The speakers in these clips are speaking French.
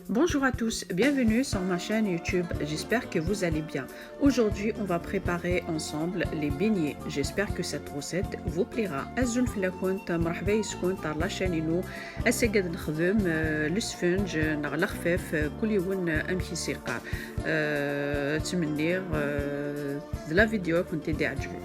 Bonjour à tous, bienvenue sur ma chaîne YouTube, j'espère que vous allez bien. Aujourd'hui, on va préparer ensemble les beignets. J'espère que cette recette vous plaira. أزول في لاكونت مرحبا يسكن تاع لا شانينو أسا قاعد نخدم السفنج نغلا خفاف كل يوم أمشي سيقار تمنير لا فيديو كنت دي عجبك.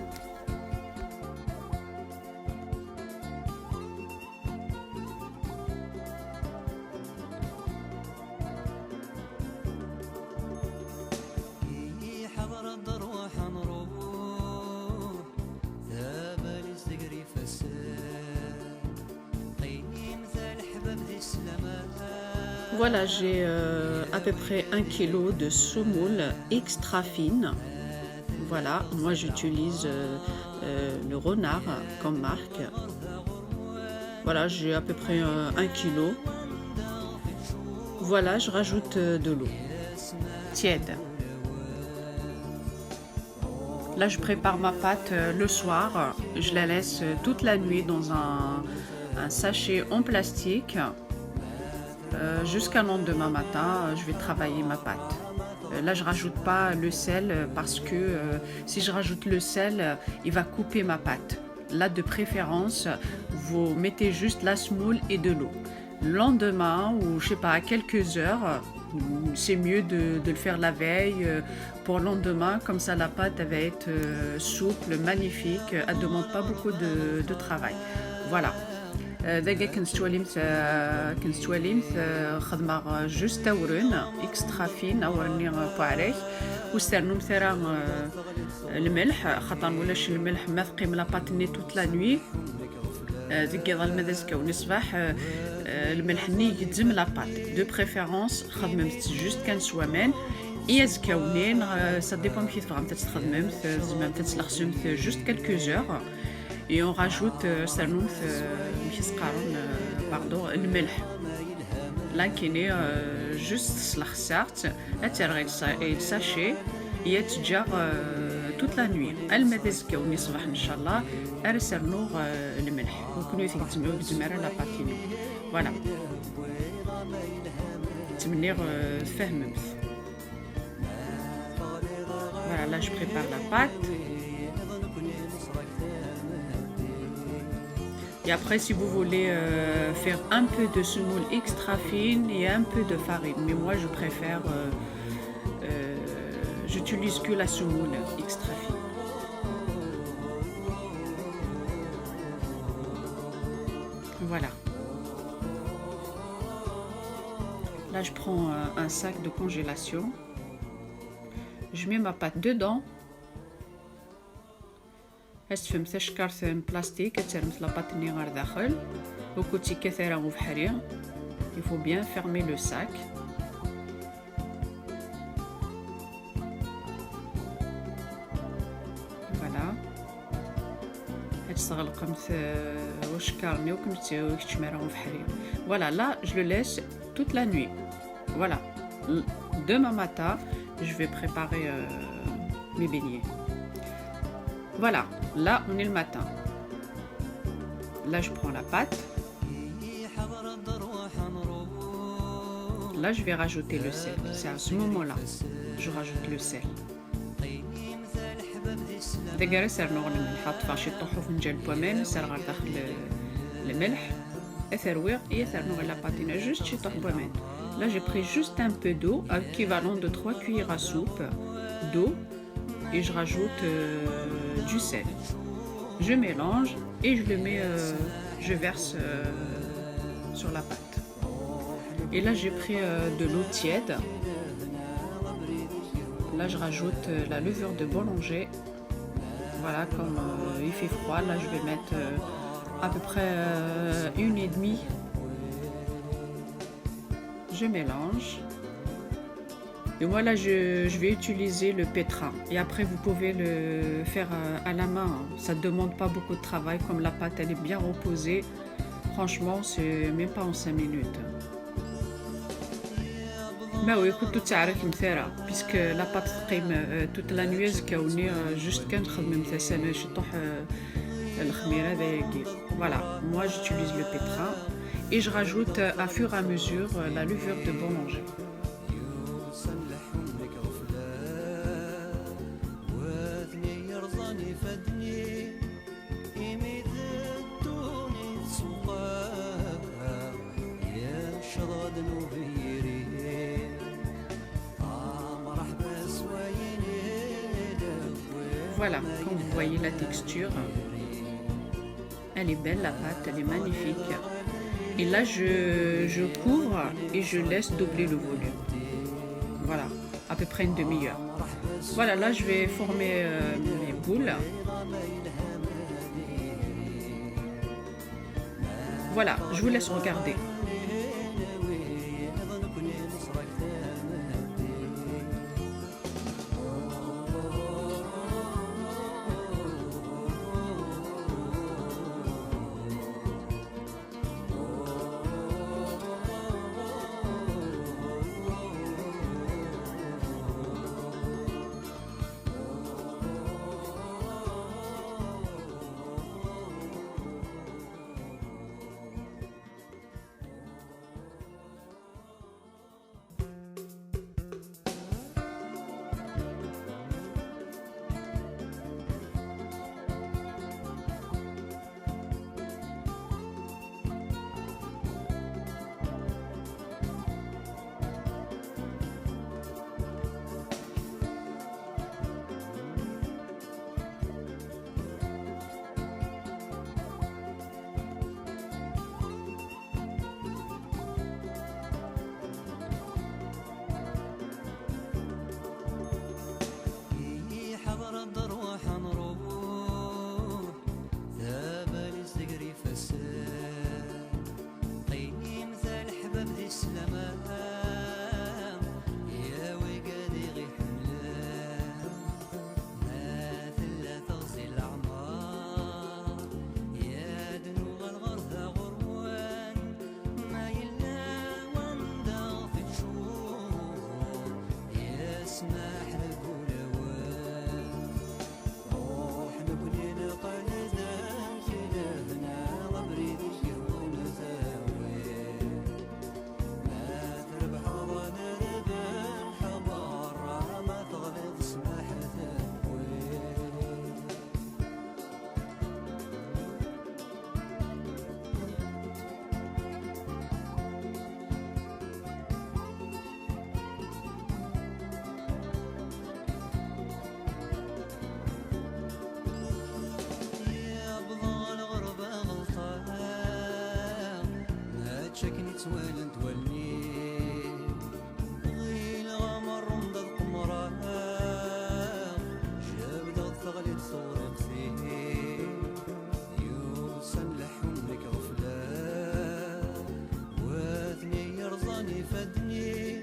Voilà, j'ai à peu près 1 kg de semoule extra fine. Voilà, moi j'utilise le renard comme marque. Voilà, j'ai à peu près 1 kg. Voilà, je rajoute de l'eau tiède. Là, je prépare ma pâte le soir. Je la laisse toute la nuit dans un sachet en plastique. Jusqu'à lendemain matin, je vais travailler ma pâte. Là, je rajoute pas le sel parce que si je rajoute le sel, il va couper ma pâte. Là, de préférence, vous mettez juste la semoule et de l'eau. Le lendemain, ou je sais pas, à quelques heures, c'est mieux de le faire la veille pour le lendemain. Comme ça, la pâte elle va être souple, magnifique. Elle ne demande pas beaucoup de travail. Voilà. دقيقة كنستواليمت خدمة جوج تاورون اكسترا فين اورني بوعريك وسترنو مثلا الملح خاطر مولاش الملح ما ثقيم لاباط ني توت لا نوي دقيقة الماء كوني صباح الملح ني يتزم لاباط دو بريفيرونس خدمت جوست كنسوامان يزكاونين سا ديبون كيف فهمت تخدمت زعما تتلخصمت جوست كالكو زور. Et on rajoute le milh. Là, qui est juste slaxart, et le sachet, il est déjà toute la nuit. Elle met des gâteaux, صباح إن شاء الله. Elle sert nous le milh. Donc nous effectivement بزمارة la pâte. Voilà. تمنير فهمت. Voilà, là je prépare la pâte. Et après, si vous voulez faire un peu de semoule extra fine et un peu de farine. Mais moi, je préfère, j'utilise que la semoule extra fine. Voilà. Là, je prends un sac de congélation. Je mets ma pâte dedans. فهمت شكرت بلاستيك ترمت لاباط ني غير داخل وكنتي كثيره وبحري. Il faut bien fermer le sac. Voilà. هتستغلق وشكرني وكنت كتشمره وبحري. Voilà, là je le laisse toute la nuit. Voilà. Demain matin, je vais préparer mes beignets. Voilà, là on est le matin. Là je prends la pâte. Là je vais rajouter le sel. C'est à ce moment-là je rajoute le sel. دقيقة صار نغلي نحط فاشي طحو فنجان بومان صار غير داخل الملح ثرويق صار نغلي لاباطينا جوست شي طح بومان. Là j'ai pris juste un peu d'eau équivalent de 3 cuillères à soupe d'eau et je rajoute du sel. Je mélange et je le mets, je verse sur la pâte. Et là j'ai pris de l'eau tiède. Là je rajoute la levure de boulanger. Voilà, comme il fait froid, là je vais mettre à peu près 1,5. Je mélange. Et voilà, je vais utiliser le pétrin. Et après, vous pouvez le faire à la main. Ça ne demande pas beaucoup de travail. Comme la pâte, elle est bien reposée. Franchement, c'est même pas en 5 minutes. Bah oui, écoute, tout ça arrive مثيرة. Puisque la pâte تقيم toute la nuit, كوني juste كان خدمة مثلا شطح الخميرة دايقي. Voilà, moi j'utilise le pétrin. et je rajoute à fur et à mesure la levure de boulanger. يوصل حمك غفلة وثني يرضاني فدني إمي ذدوني تسوقها يا شراد نوفيري مرحبا سوايني Voilà, comme vous voyez la texture, elle est belle, la pâte, elle est magnifique. Et là, je couvre et je laisse doubler le volume. Voilà, à peu près une demi-heure. Voilà, là, je vais former mes boules. Voilà, je vous laisse regarder. حضر الدروح نروح ذاب الزقري فساد قيم ذا الحباب ذي السلامة يا وقادي غي حملان ما ثلا تغزي الأعمار يا دنو الغرض غروان ما يلا وندغ في تشوف يا سماح لقول شكني توالن تولني غيل غمر رمض القمرة جاب ضغط ثغلي تصورك فيه يوصل لحمك غفلة وثني يرضاني فدني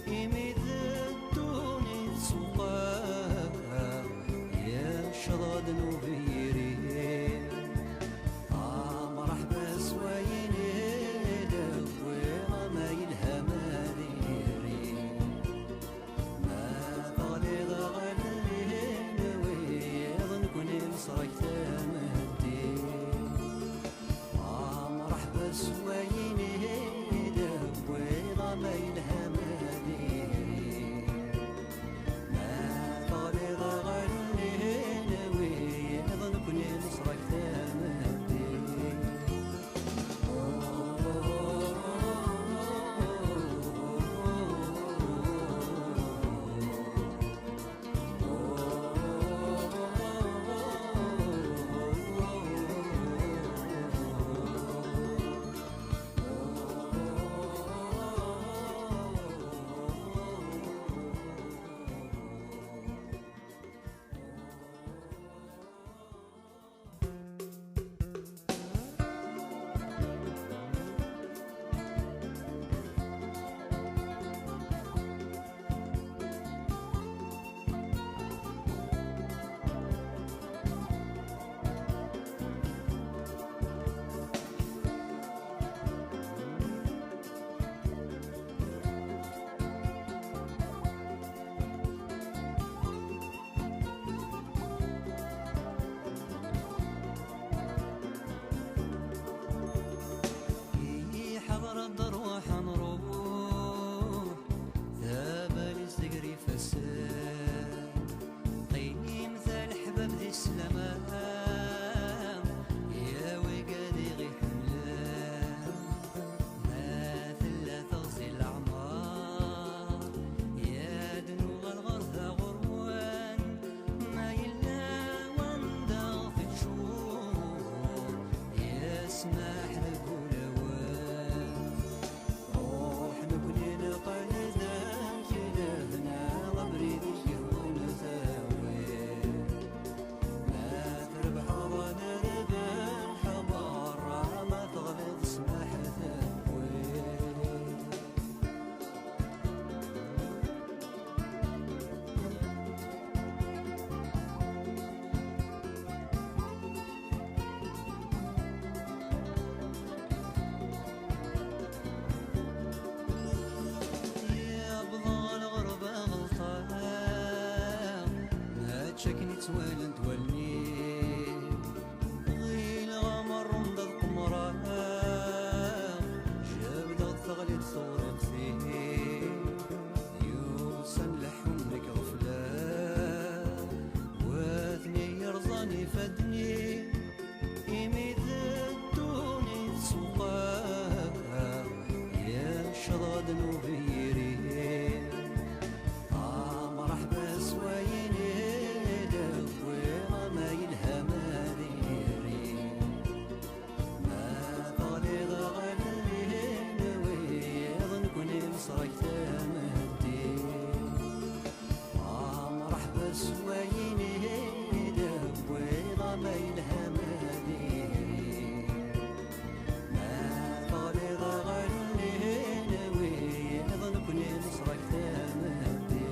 إمي ذدوني تسوقها يا شضاد نوفيري مرحبا سوايني مرحبا سوايني دب ويضا ما يلها نتوالى نتولني غير غمر رمض القمرة جاب ضغط ثغلي تصوري قسيه يوسن لحمك غفلة واثني يرزاني فدني يميد الدوني تسوقها يا شضاد نوبيري مرحبا سوايني دويرة ما يلهم هذيري ما طالي غالين ويظن كوني مصرك تمهدي مرحبا سوايني دويرة ما يلهم هذيري ما طالي غالين ويظن كوني مصرك تمهدي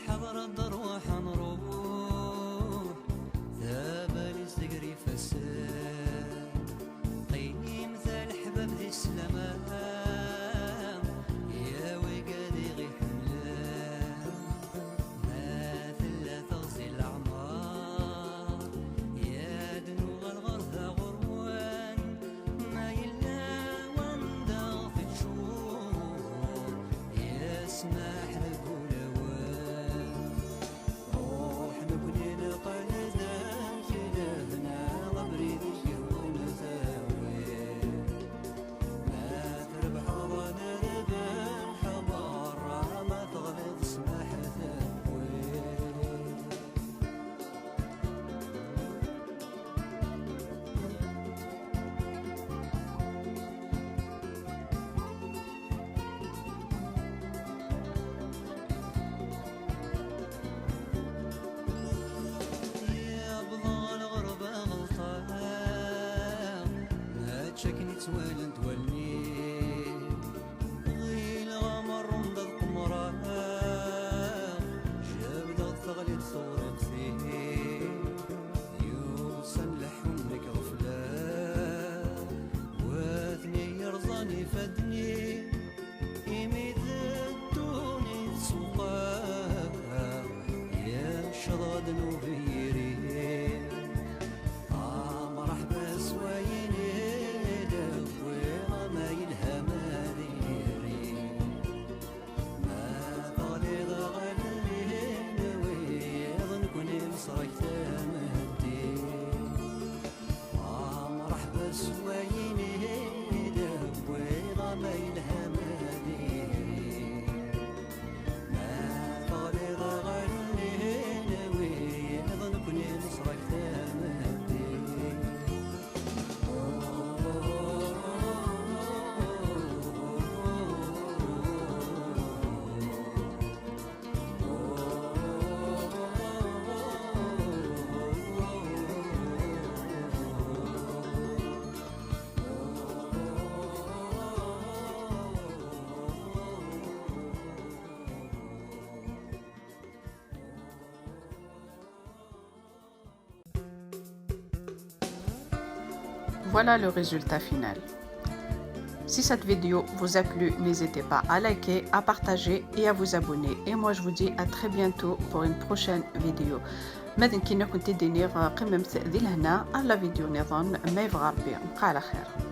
حضر الدروح نروح ثابل الزقري فساد قيم ذا الحباب ذي السلامة يا وقادي غي حملان ما ثلا تغزي الأعمار يا دنو الغرث غروان ما يلا وندغ في تشور يا سماح لقول روح نبني لقلنا جلهنا غبري ذيون زاوي ما تربح ظنا ذبان حضارة ما تغلط سماح ثوي يا بضع الغربة غلطان ما تشكني توالى نتولني غير غمر رمض القمرة جاب ضغط ثغلي تصوري قسيه يوسن لحمك غفلة واثني يرزاني فدني يميد الدوني تسوقها يا شضاد نوبيري مرحبا سوايني دويرة ما يلهم هذيري ما طالي غالين ويظن كوني مصرك تمهدي مرحبا سوايني دويرة ما يلهم هذيري ما طالي غالين ويظن كوني مصرك تمهدي Voilà le résultat final. Si cette vidéo vous a plu, n'hésitez pas à liker, à partager et à vous abonner. Et moi je vous dis à très bientôt pour une prochaine vidéo. ماذا كنا كنت دينير قمة ذي لهنا على فيديو نظام ما يبغى ربي نبقى على خير.